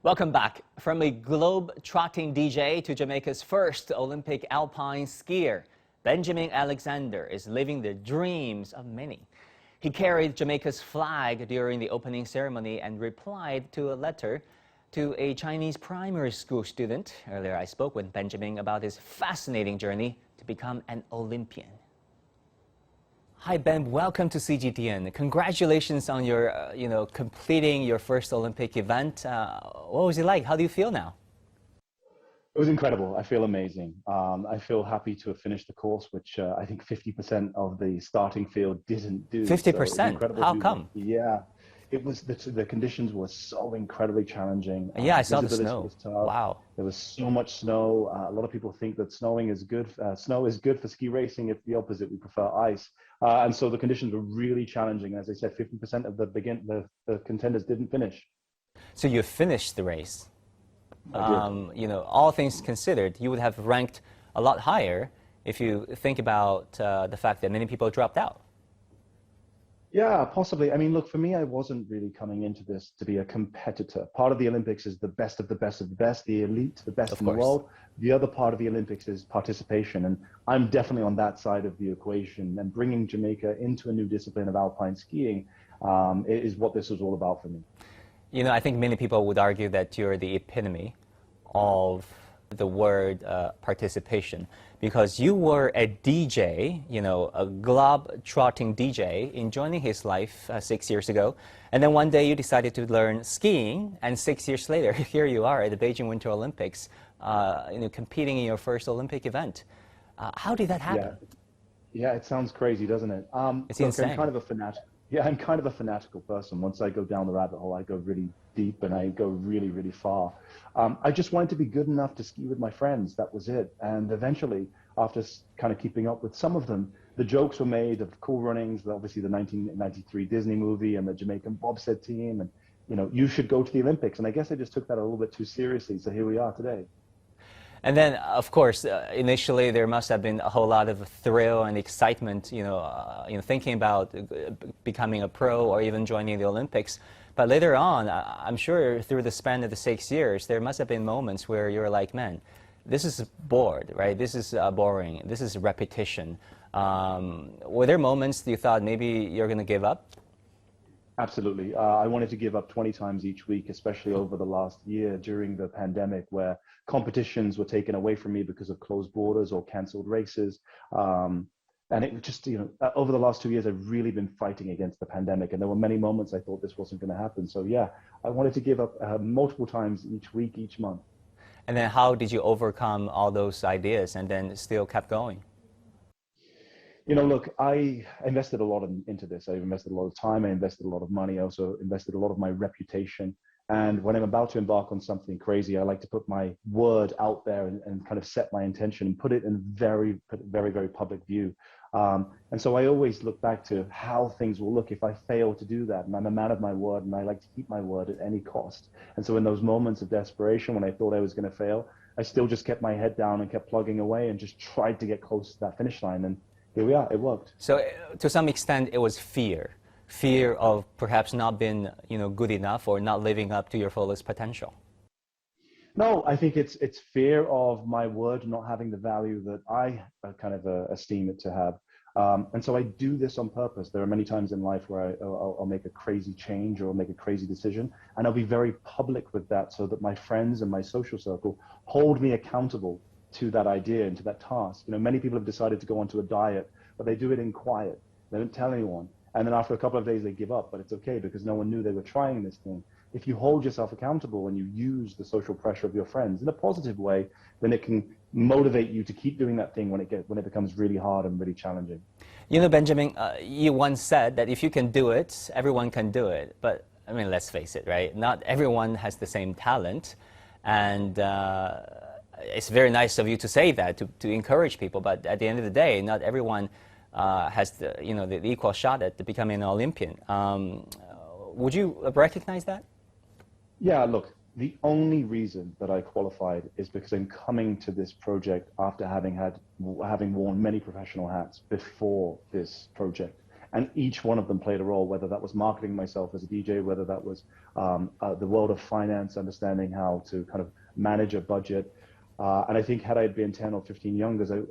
Welcome back. From a globe-trotting DJ to Jamaica's first Olympic Alpine skier, Benjamin Alexander is living the dreams of many. He carried Jamaica's flag during the opening ceremony and replied to a letter to a Chinese primary school student. Earlier, I spoke with Benjamin about his fascinating journey to become an Olympian. Hi Ben, welcome to CGTN. Congratulations on your, completing your first Olympic event. What was it like? How do you feel now? It was incredible. I feel amazing. I feel happy to have finished the course, which I think 50% of the starting field didn't do. 50%? How come? Yeah, it was the conditions were so incredibly challenging. Yeah, I saw the snow. Wow. There was so much snow. A lot of people think that snowing is good. Snow is good for ski racing. It's the opposite. We prefer ice. And so the conditions were really challenging. As I said, 50% of the contenders didn't finish. So you finished the race. All things considered, you would have ranked a lot higher if you think about the fact that many people dropped out. Yeah, possibly. I mean, look, for me, I wasn't really coming into this to be a competitor. Part of the Olympics is the best of the best of the best, the elite, the best in the world. The other part of the Olympics is participation, and I'm definitely on that side of the equation. And bringing Jamaica into a new discipline of alpine skiing is what this was all about for me. You know, I think many people would argue that you're the epitome of the word participation, because you were a DJ, a globe-trotting DJ, enjoying his life 6 years ago. And then one day you decided to learn skiing, and 6 years later, here you are at the Beijing Winter Olympics, competing in your first Olympic event. How did that happen? Yeah, it sounds crazy, doesn't it? It's insane. I'm kind of a fanatic. Yeah, I'm kind of a fanatical person. Once I go down the rabbit hole, I go really deep and I go really, really far. I just wanted to be good enough to ski with my friends. That was it. And eventually, after kind of keeping up with some of them, the jokes were made of Cool Runnings, obviously the 1993 Disney movie and the Jamaican bobsled team. And, you should go to the Olympics. And I guess I just took that a little bit too seriously. So here we are today. And then, of course, initially there must have been a whole lot of thrill and excitement, thinking about becoming a pro or even joining the Olympics. But later on, I'm sure through the span of the 6 years, there must have been moments where you're like, man, this is bored, right? This is boring. This is repetition. Were there moments you thought maybe you're going to give up? Absolutely. I wanted to give up 20 times each week, especially over the last year during the pandemic, where competitions were taken away from me because of closed borders or canceled races. And it just, over the last 2 years, I've really been fighting against the pandemic. And there were many moments I thought this wasn't going to happen. So yeah, I wanted to give up multiple times each week, each month. And then how did you overcome all those ideas and then still kept going? Look, I invested a lot into this. I invested a lot of time. I invested a lot of money. I also invested a lot of my reputation. And when I'm about to embark on something crazy, I like to put my word out there and kind of set my intention and put it in very, very public view. And so I always look back to how things will look if I fail to do that. And I'm a man of my word, and I like to keep my word at any cost. And so in those moments of desperation, when I thought I was going to fail, I still just kept my head down and kept plugging away and just tried to get close to that finish line. And here we are, it worked. So to some extent, it was fear of perhaps not being, good enough or not living up to your fullest potential. No, I think it's fear of my word not having the value that I kind of esteem it to have. And so I do this on purpose. There are many times in life where I'll make a crazy change or I'll make a crazy decision, and I'll be very public with that so that my friends and my social circle hold me accountable to that idea and to that task. Many people have decided to go onto a diet, but they do it in quiet. They don't tell anyone. And then after a couple of days, they give up, but it's okay because no one knew they were trying this thing. If you hold yourself accountable and you use the social pressure of your friends in a positive way, then it can motivate you to keep doing that thing when it becomes really hard and really challenging. Benjamin, you once said that if you can do it, everyone can do it. But I mean, let's face it, right? Not everyone has the same talent. And it's very nice of you to say that, to encourage people. But at the end of the day, not everyone has the equal shot at becoming an Olympian. Would you recognize that? Yeah, look, the only reason that I qualified is because I'm coming to this project after having worn many professional hats before this project. And each one of them played a role, whether that was marketing myself as a DJ, whether that was the world of finance, understanding how to kind of manage a budget. And I think had I been 10 or 15 younger,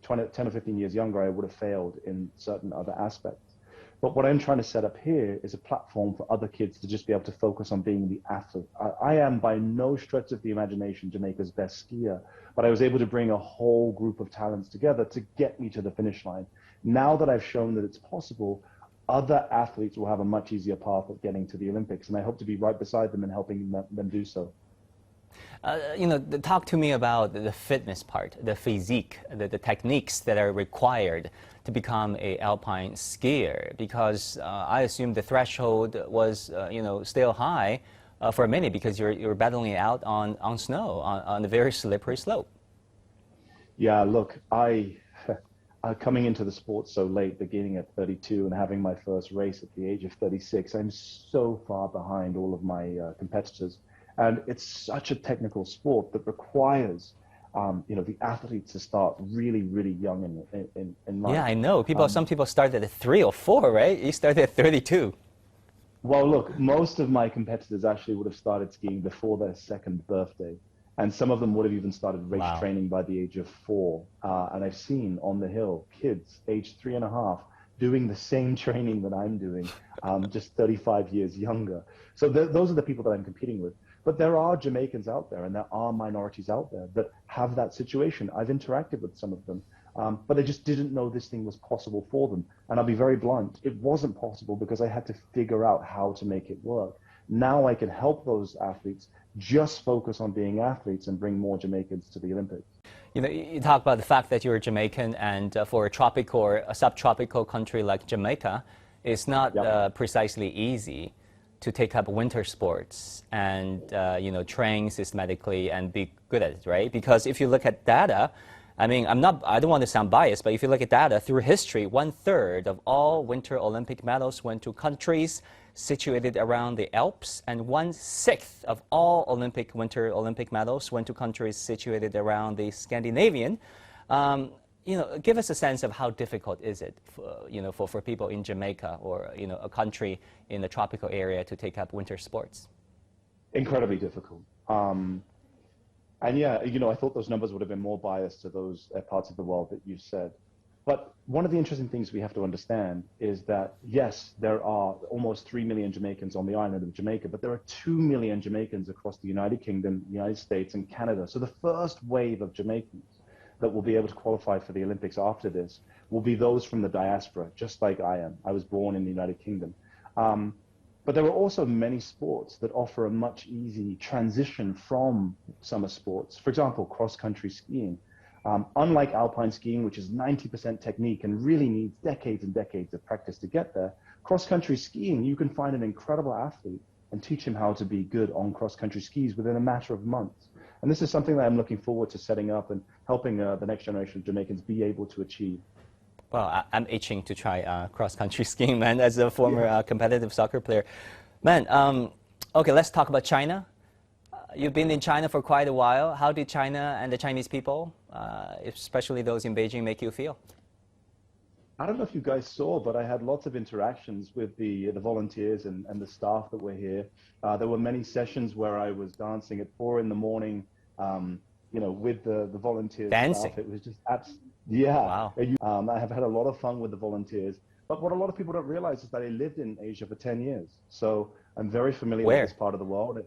10 or 15 years younger, I would have failed in certain other aspects. But what I'm trying to set up here is a platform for other kids to just be able to focus on being the athlete. I am by no stretch of the imagination Jamaica's best skier, but I was able to bring a whole group of talents together to get me to the finish line. Now that I've shown that it's possible, other athletes will have a much easier path of getting to the Olympics, and I hope to be right beside them and helping them do so. Talk to me about the fitness part, the physique, the techniques that are required to become an alpine skier, because I assume the threshold was, still high for many, because you're battling it out on snow, on a very slippery slope. Yeah, look, coming into the sport so late, beginning at 32 and having my first race at the age of 36, I'm so far behind all of my competitors. And it's such a technical sport that requires, the athletes to start really, really young in life. Yeah, I know. Some people started at 3 or 4, right? You started at 32. Well, look, most of my competitors actually would have started skiing before their second birthday. And some of them would have even started race training by the age of 4. And I've seen on the hill kids aged 3.5 doing the same training that I'm doing, just 35 years younger. So those are the people that I'm competing with. But there are Jamaicans out there, and there are minorities out there that have that situation. I've interacted with some of them, but I just didn't know this thing was possible for them. And I'll be very blunt, it wasn't possible because I had to figure out how to make it work. Now I can help those athletes just focus on being athletes and bring more Jamaicans to the Olympics. You talk about the fact that you're Jamaican, and for a tropical or a subtropical country like Jamaica, it's not precisely easy to take up winter sports and train systematically and be good at it, right? Because if you look at data, I don't want to sound biased, but if you look at data through history, 1/3 of all Winter Olympic medals went to countries situated around the Alps, and 1/6 of all Winter Olympic medals went to countries situated around the Scandinavian. Give us a sense of how difficult is it, for people in Jamaica or a country in the tropical area to take up winter sports. Incredibly difficult. And yeah, I thought those numbers would have been more biased to those parts of the world that you said. But one of the interesting things we have to understand is that, yes, there are almost 3 million Jamaicans on the island of Jamaica, but there are 2 million Jamaicans across the United Kingdom, the United States, and Canada. So the first wave of Jamaicans that will be able to qualify for the Olympics after this will be those from the diaspora, just like I am. I was born in the United Kingdom. But there are also many sports that offer a much easy transition from summer sports. For example, cross-country skiing. Unlike alpine skiing, which is 90% technique and really needs decades and decades of practice to get there, cross-country skiing, you can find an incredible athlete and teach him how to be good on cross-country skis within a matter of months. And this is something that I'm looking forward to setting up and helping the next generation of Jamaicans be able to achieve. Well, I'm itching to try cross-country skiing, man, as a former competitive soccer player. Man, okay, let's talk about China. You've been in China for quite a while. How did China and the Chinese people, especially those in Beijing, make you feel? I don't know if you guys saw, but I had lots of interactions with the volunteers and the staff that were here. There were many sessions where I was dancing at 4 in the morning, with the volunteers. Dancing? Staff. It was just wow. I have had a lot of fun with the volunteers. But what a lot of people don't realize is that I lived in Asia for 10 years. So I'm very familiar with this part of the world.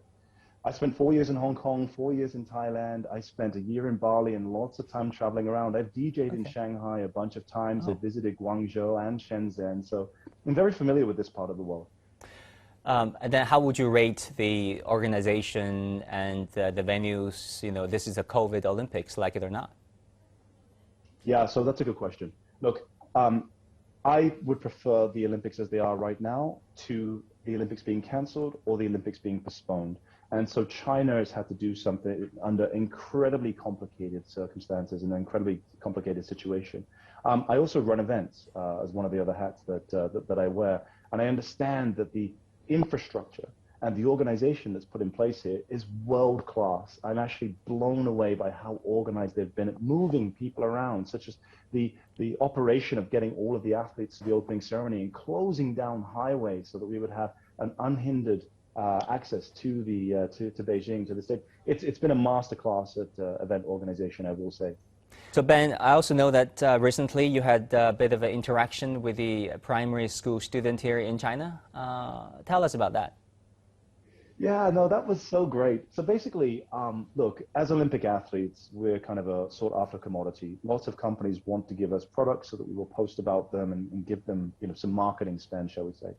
I spent 4 years in Hong Kong, 4 years in Thailand. I spent a year in Bali and lots of time traveling around. I've DJed in Shanghai a bunch of times. I visited Guangzhou and Shenzhen. So I'm very familiar with this part of the world. And then how would you rate the organization and the venues? This is a COVID Olympics, like it or not. Yeah, so that's a good question. Look, I would prefer the Olympics as they are right now to the Olympics being canceled or the Olympics being postponed. And so China has had to do something under incredibly complicated circumstances and an incredibly complicated situation. I also run events as one of the other hats that I wear. And I understand that the infrastructure And the organization that's put in place here is world class. I'm actually blown away by how organized they've been at moving people around, such as the operation of getting all of the athletes to the opening ceremony and closing down highways so that we would have an unhindered access to the to Beijing, to the state. It's been a masterclass at event organization, I will say. So Ben, I also know that recently you had a bit of an interaction with the primary school student here in China. Tell us about that. Yeah, no, that was so great. So basically, look, as Olympic athletes, we're kind of a sought-after commodity. Lots of companies want to give us products so that we will post about them and give them, some marketing spend, shall we say.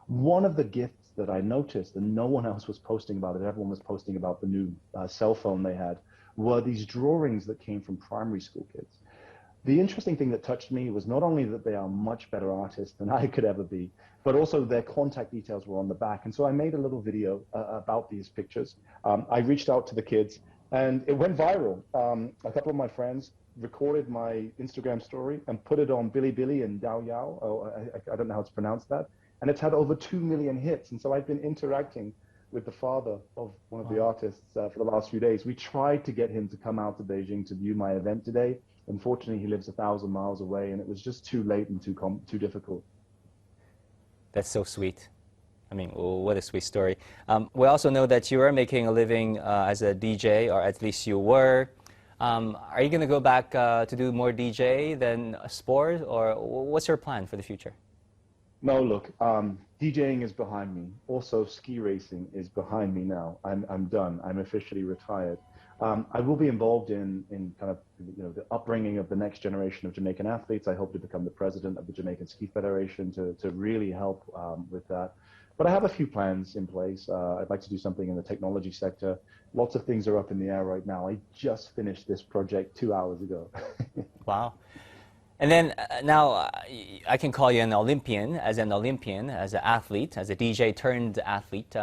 One of the gifts that I noticed, and no one else was posting about it, everyone was posting about the new cell phone they had, were these drawings that came from primary school kids. The interesting thing that touched me was not only that they are much better artists than I could ever be, but also their contact details were on the back. And so I made a little video about these pictures. I reached out to the kids and it went viral. A couple of my friends recorded my Instagram story and put it on Bilibili and Daoyao. Oh, I don't know how to pronounce that. And it's had over 2 million hits. And so I've been interacting with the father of one of the artists for the last few days. We tried to get him to come out to Beijing to view my event today. Unfortunately, he lives 1,000 miles away, and it was just too late and too difficult. That's so sweet. I mean, what a sweet story. We also know that you are making a living as a DJ, or at least you were. Are you going to go back to do more DJ than sport, or what's your plan for the future? No, look, DJing is behind me. Also, ski racing is behind me now. I'm done. I'm officially retired. I will be involved in kind of the upbringing of the next generation of Jamaican athletes. I hope to become the president of the Jamaican Ski Federation to really help with that. But I have a few plans in place. I'd like to do something in the technology sector. Lots of things are up in the air right now. I just finished this project 2 hours ago. Wow. And then now I can call you an Olympian, as an athlete, as a DJ turned athlete.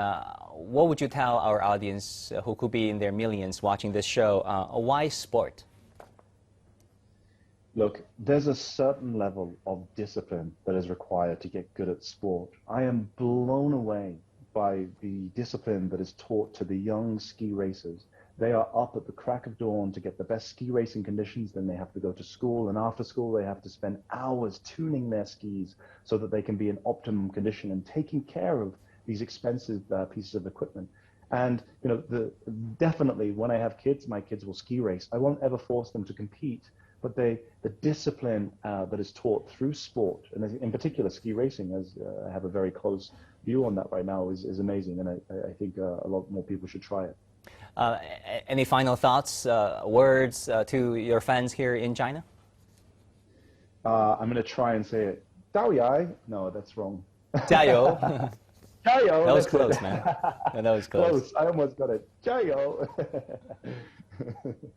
What would you tell our audience who could be in their millions watching this show? Why sport? Look, there's a certain level of discipline that is required to get good at sport. I am blown away by the discipline that is taught to the young ski racers. They are up at the crack of dawn to get the best ski racing conditions. Then they have to go to school, and after school they have to spend hours tuning their skis so that they can be in optimum condition and taking care of these expensive pieces of equipment. And definitely when I have kids, my kids will ski race. I won't ever force them to compete, but the discipline that is taught through sport, and in particular ski racing, as I have a very close view on that right now, is amazing, and I think a lot more people should try it. Any final thoughts, words to your fans here in China? I'm going to try and say it. Daoyai? No, that's wrong. 加油. 加油. That was close, man. Yeah, that was close. I almost got it. 加油.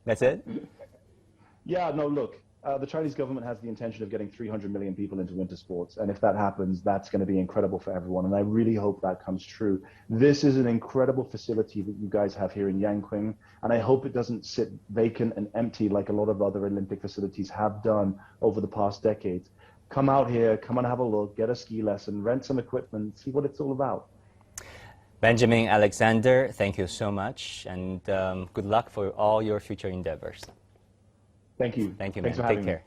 That's it? Yeah, no, look. The Chinese government has the intention of getting 300 million people into winter sports. And if that happens, that's going to be incredible for everyone. And I really hope that comes true. This is an incredible facility that you guys have here in Yanqing. And I hope it doesn't sit vacant and empty like a lot of other Olympic facilities have done over the past decades. Come out here, come and have a look, get a ski lesson, rent some equipment, see what it's all about. Benjamin Alexander, thank you so much. And good luck for all your future endeavors. Thank you. Thank you, man. Thanks for having Take care. me.